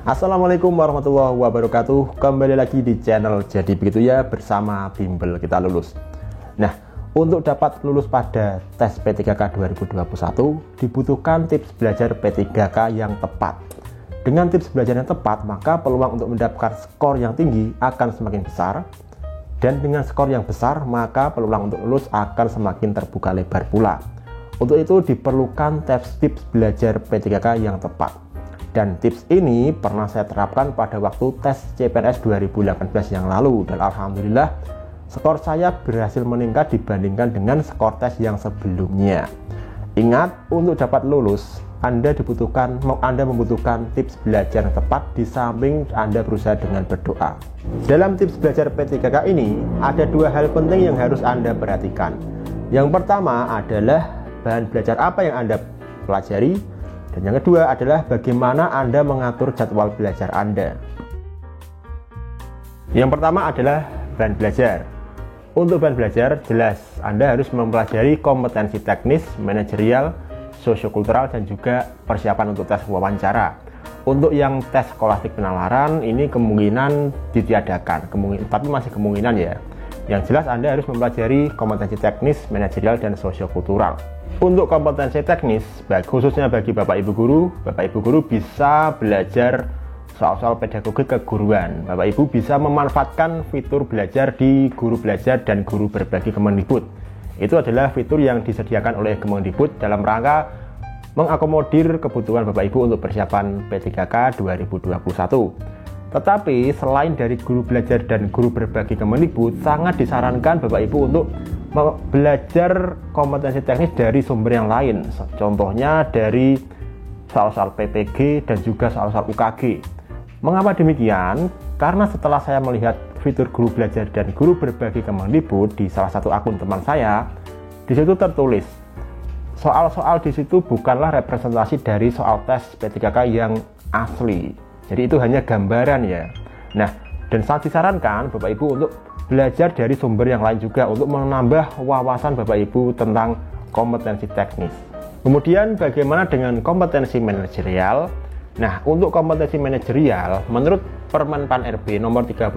Assalamualaikum warahmatullahi wabarakatuh. Kembali lagi di channel Jadi Begitu Ya bersama Bimbel Kita Lulus. Nah, untuk dapat lulus pada tes P3K 2021 dibutuhkan tips belajar P3K yang tepat. Dengan tips belajar yang tepat, maka peluang untuk mendapatkan skor yang tinggi akan semakin besar. Dan dengan skor yang besar, maka peluang untuk lulus akan semakin terbuka lebar pula. Untuk itu diperlukan tips belajar P3K yang tepat. Dan tips ini pernah saya terapkan pada waktu tes CPNS 2018 yang lalu. Dan alhamdulillah skor saya berhasil meningkat dibandingkan dengan skor tes yang sebelumnya. Ingat, untuk dapat lulus Anda membutuhkan tips belajar yang tepat di samping Anda berusaha dengan berdoa. Dalam tips belajar P3K ini ada dua hal penting yang harus Anda perhatikan. Yang pertama adalah bahan belajar apa yang Anda pelajari. Dan yang kedua adalah bagaimana Anda mengatur jadwal belajar Anda. Yang pertama adalah bahan belajar. Untuk bahan belajar, jelas Anda harus mempelajari kompetensi teknis, manajerial, sosiokultural, dan juga persiapan untuk tes wawancara. Untuk yang tes skolastik penalaran, ini kemungkinan ditiadakan, tapi masih kemungkinan ya. Yang jelas Anda harus mempelajari kompetensi teknis, manajerial, dan sosiokultural. Untuk kompetensi teknis, khususnya bagi Bapak Ibu Guru bisa belajar soal-soal pedagogi keguruan. Bapak Ibu bisa memanfaatkan fitur belajar di Guru Belajar dan Guru Berbagi Kemendikbud. Itu adalah fitur yang disediakan oleh Kemendikbud dalam rangka mengakomodir kebutuhan Bapak Ibu untuk persiapan P3K 2021. Tetapi selain dari Guru Belajar dan Guru Berbagi Kemendikbud, sangat disarankan Bapak Ibu untuk belajar kompetensi teknis dari sumber yang lain. Contohnya dari soal-soal PPG dan juga soal-soal UKG. Mengapa demikian? Karena setelah saya melihat fitur Guru Belajar dan Guru Berbagi Kemendikbud di salah satu akun teman saya, di situ tertulis soal-soal di situ bukanlah representasi dari soal tes P3K yang asli. Jadi itu hanya gambaran ya. Nah, dan sangat disarankan Bapak Ibu untuk belajar dari sumber yang lain juga untuk menambah wawasan Bapak Ibu tentang kompetensi teknis. Kemudian bagaimana dengan kompetensi manajerial? Nah, untuk kompetensi manajerial menurut Permen.Pan RB nomor 38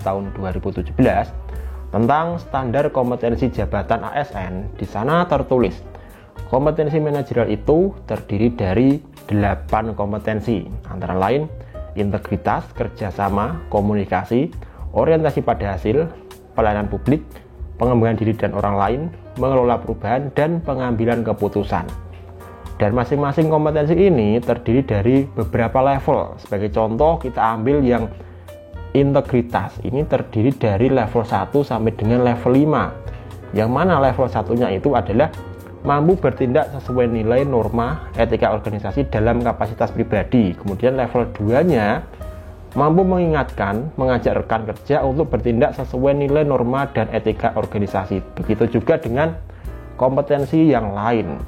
tahun 2017 tentang standar kompetensi jabatan ASN, di sana tertulis kompetensi manajerial itu terdiri dari 8 kompetensi, antara lain integritas, kerjasama, komunikasi, orientasi pada hasil, pelayanan publik, pengembangan diri dan orang lain, mengelola perubahan, dan pengambilan keputusan. Dan masing-masing kompetensi ini terdiri dari beberapa level. Sebagai contoh, kita ambil yang integritas. Ini terdiri dari level 1 sampai dengan level 5. Yang mana level satunya itu adalah mampu bertindak sesuai nilai norma etika organisasi dalam kapasitas pribadi. Kemudian level 2-nya mampu mengingatkan, mengajak rekan kerja untuk bertindak sesuai nilai norma dan etika organisasi. Begitu juga dengan kompetensi yang lain,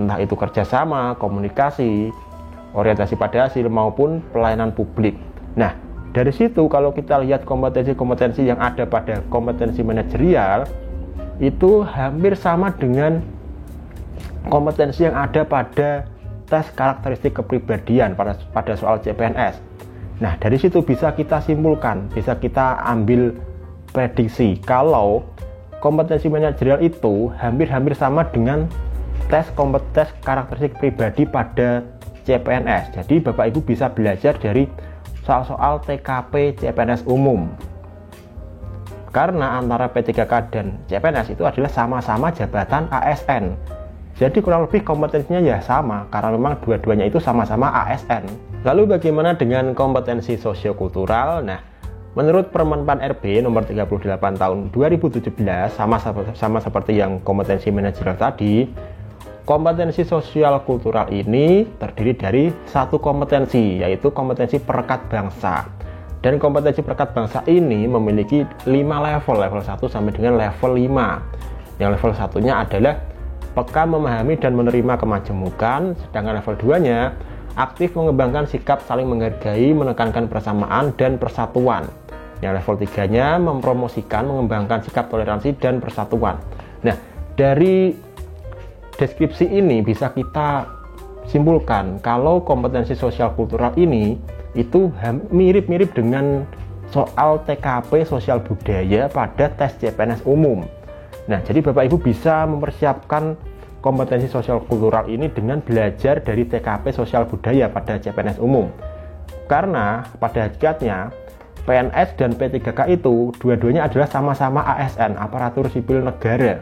entah itu kerjasama, komunikasi, orientasi pada hasil, maupun pelayanan publik. Nah, dari situ kalau kita lihat kompetensi-kompetensi yang ada pada kompetensi manajerial, itu hampir sama dengan kompetensi yang ada pada tes karakteristik kepribadian pada soal CPNS. Nah, dari situ bisa kita simpulkan, bisa kita ambil prediksi kalau kompetensi manajerial itu hampir-hampir sama dengan tes karakteristik pribadi pada CPNS. Jadi Bapak Ibu bisa belajar dari soal-soal TKP CPNS umum. Karena antara P3K dan CPNS itu adalah sama-sama jabatan ASN. Jadi kurang lebih kompetensinya ya sama, karena memang dua-duanya itu sama-sama ASN. Lalu bagaimana dengan kompetensi sosiokultural? Nah, menurut Permen.Pan RB nomor 38 tahun 2017, sama seperti yang kompetensi manajerial tadi, kompetensi sosial kultural ini terdiri dari satu kompetensi, yaitu kompetensi perekat bangsa. Dan kompetensi perekat bangsa ini memiliki 5 level 1 sampai dengan level 5. Yang level 1-nya adalah peka memahami dan menerima kemajemukan, sedangkan level 2-nya aktif mengembangkan sikap saling menghargai, menekankan persamaan dan persatuan. Yang level 3-nya mempromosikan, mengembangkan sikap toleransi dan persatuan. Nah, dari deskripsi ini bisa kita simpulkan kalau kompetensi sosial kultural ini itu mirip-mirip dengan soal TKP sosial budaya pada tes CPNS umum. Nah, jadi Bapak Ibu bisa mempersiapkan kompetensi sosial kultural ini dengan belajar dari TKP sosial budaya pada CPNS umum. Karena pada hakikatnya PNS dan P3K itu dua-duanya adalah sama-sama ASN, aparatur sipil negara.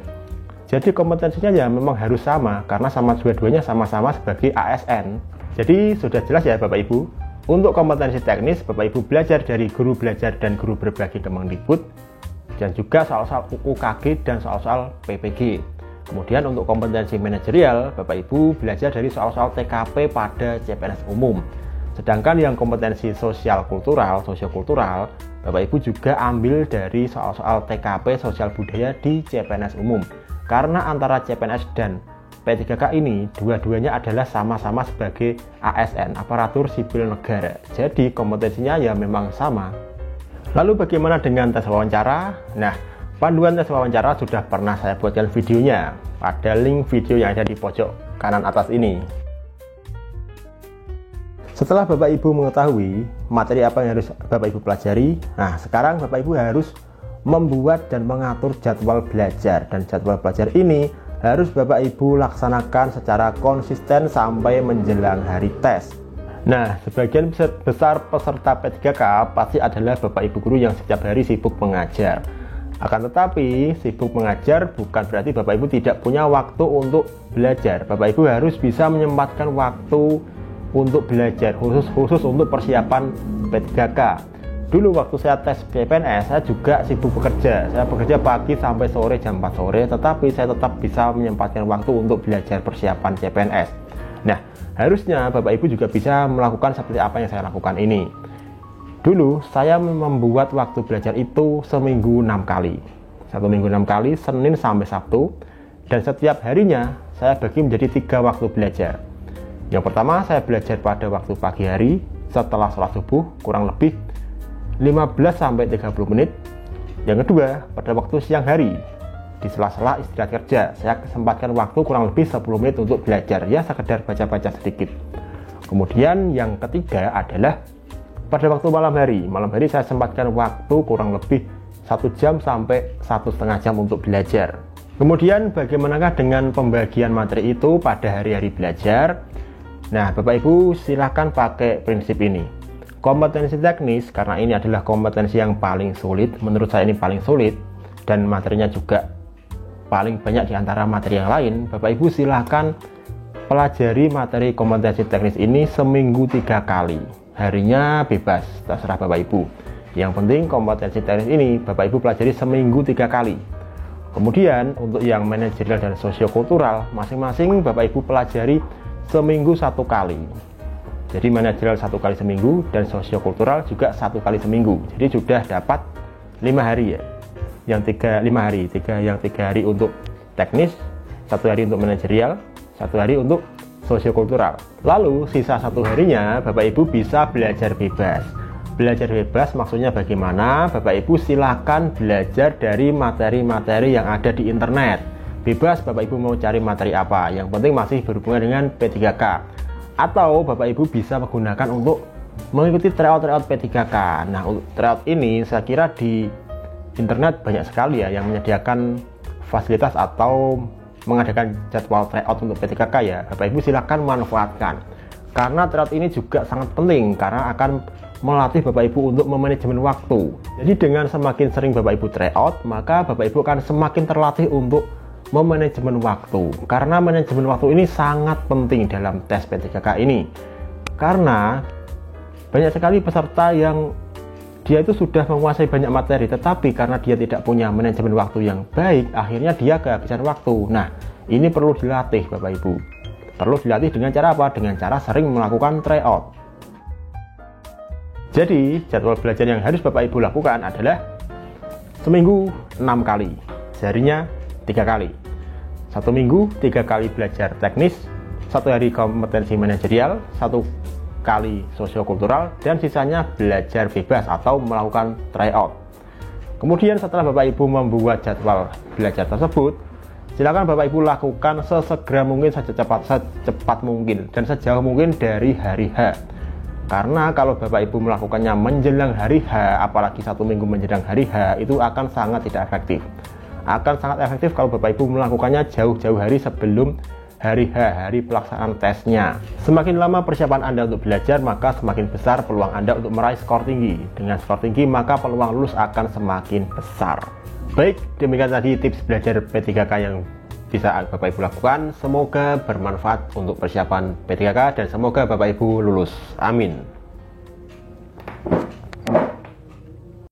Jadi kompetensinya ya memang harus sama karena dua-duanya sama-sama sebagai ASN. Jadi sudah jelas ya Bapak Ibu. Untuk kompetensi teknis, Bapak Ibu belajar dari guru belajar dan guru berbagi Kemendikbud, dan juga soal-soal UKG dan soal-soal PPG. Kemudian untuk kompetensi manajerial, Bapak Ibu belajar dari soal-soal TKP pada CPNS umum. Sedangkan yang kompetensi sosiokultural, Bapak Ibu juga ambil dari soal-soal TKP sosial budaya di CPNS umum. Karena antara CPNS dan P3K ini dua-duanya adalah sama-sama sebagai ASN, aparatur sipil negara. Jadi kompetensinya ya memang sama. Lalu bagaimana dengan tes wawancara? Nah, panduan tes wawancara sudah pernah saya buatkan videonya pada link video yang ada di pojok kanan atas ini. Setelah Bapak Ibu mengetahui materi apa yang harus Bapak Ibu pelajari, nah sekarang Bapak Ibu harus membuat dan mengatur jadwal belajar, dan jadwal belajar ini harus Bapak Ibu laksanakan secara konsisten sampai menjelang hari tes. Nah, sebagian besar peserta P3K pasti adalah Bapak Ibu guru yang setiap hari sibuk mengajar. Akan tetapi, sibuk mengajar bukan berarti Bapak Ibu tidak punya waktu untuk belajar. Bapak Ibu harus bisa menyempatkan waktu untuk belajar, khusus untuk persiapan P3K. Dulu waktu saya tes CPNS, saya juga sibuk bekerja. Saya bekerja pagi sampai sore jam 4 sore, tetapi saya tetap bisa menyempatkan waktu untuk belajar persiapan CPNS. Nah, harusnya Bapak Ibu juga bisa melakukan seperti apa yang saya lakukan ini. Dulu saya membuat waktu belajar itu seminggu 6 kali. 1 minggu 6 kali, Senin sampai Sabtu. Dan setiap harinya saya bagi menjadi 3 waktu belajar. Yang pertama, saya belajar pada waktu pagi hari setelah sholat subuh kurang lebih 15-30 menit. Yang kedua, pada waktu siang hari di sela-sela istirahat kerja, saya kesempatkan waktu kurang lebih 10 menit untuk belajar, ya sekedar baca-baca sedikit. Kemudian yang ketiga adalah pada waktu malam hari. Malam hari saya sempatkan waktu kurang lebih 1 jam sampai 1,5 jam untuk belajar. Kemudian bagaimanakah dengan pembagian materi itu pada hari-hari belajar? Nah, Bapak Ibu silahkan pakai prinsip ini. Kompetensi teknis, karena ini adalah kompetensi yang paling sulit, menurut saya ini paling sulit, dan materinya juga paling banyak di antara materi yang lain. Bapak Ibu silahkan pelajari materi kompetensi teknis ini seminggu 3 kali. Harinya bebas, terserah Bapak Ibu. Yang penting kompetensi teknis ini Bapak Ibu pelajari seminggu 3 kali. Kemudian untuk yang manajerial dan sosiokultural, masing-masing Bapak Ibu pelajari seminggu 1 kali. Jadi manajerial 1 kali seminggu dan sosiokultural juga 1 kali seminggu. Jadi sudah dapat 5 hari ya. Yang 5 hari, yang 3 hari untuk teknis, 1 hari untuk manajerial, 1 hari untuk sosiokultural. Lalu sisa 1 harinya Bapak Ibu bisa belajar bebas. Belajar bebas maksudnya bagaimana? Bapak Ibu silakan belajar dari materi-materi yang ada di internet. Bebas Bapak Ibu mau cari materi apa, yang penting masih berhubungan dengan P3K. Atau Bapak Ibu bisa menggunakan untuk mengikuti tryout P3K. Nah, untuk tryout ini saya kira di internet banyak sekali ya yang menyediakan fasilitas atau mengadakan jadwal tryout untuk P3K ya. Bapak Ibu silakan manfaatkan. Karena tryout ini juga sangat penting karena akan melatih Bapak Ibu untuk memanajemen waktu. Jadi dengan semakin sering Bapak Ibu tryout, maka Bapak Ibu akan semakin terlatih untuk memanajemen waktu. Karena manajemen waktu ini sangat penting dalam tes P3K ini. Karena banyak sekali peserta yang dia itu sudah menguasai banyak materi, tetapi karena dia tidak punya manajemen waktu yang baik, akhirnya dia kehabisan waktu. Nah, ini perlu dilatih Bapak Ibu. Perlu dilatih dengan cara apa? Dengan cara sering melakukan tryout. Jadi, jadwal belajar yang harus Bapak Ibu lakukan adalah seminggu 6 kali, seharinya 3 kali. 1 minggu 3 kali belajar teknis, 1 hari kompetensi manajerial, 1 kali sosiokultural, dan sisanya belajar bebas atau melakukan tryout. Kemudian setelah Bapak Ibu membuat jadwal belajar tersebut, silakan Bapak Ibu lakukan sesegera mungkin, secepat mungkin, dan sejauh mungkin dari hari H. Karena kalau Bapak Ibu melakukannya menjelang hari H, apalagi 1 minggu menjelang hari H, itu akan sangat tidak efektif. Akan sangat efektif kalau Bapak Ibu melakukannya jauh-jauh hari sebelum hari H, hari pelaksanaan tesnya. Semakin lama persiapan Anda untuk belajar, maka semakin besar peluang Anda untuk meraih skor tinggi. Dengan skor tinggi, maka peluang lulus akan semakin besar. Baik, demikian tadi tips belajar P3K yang bisa Bapak Ibu lakukan. Semoga bermanfaat untuk persiapan P3K dan semoga Bapak Ibu lulus. Amin.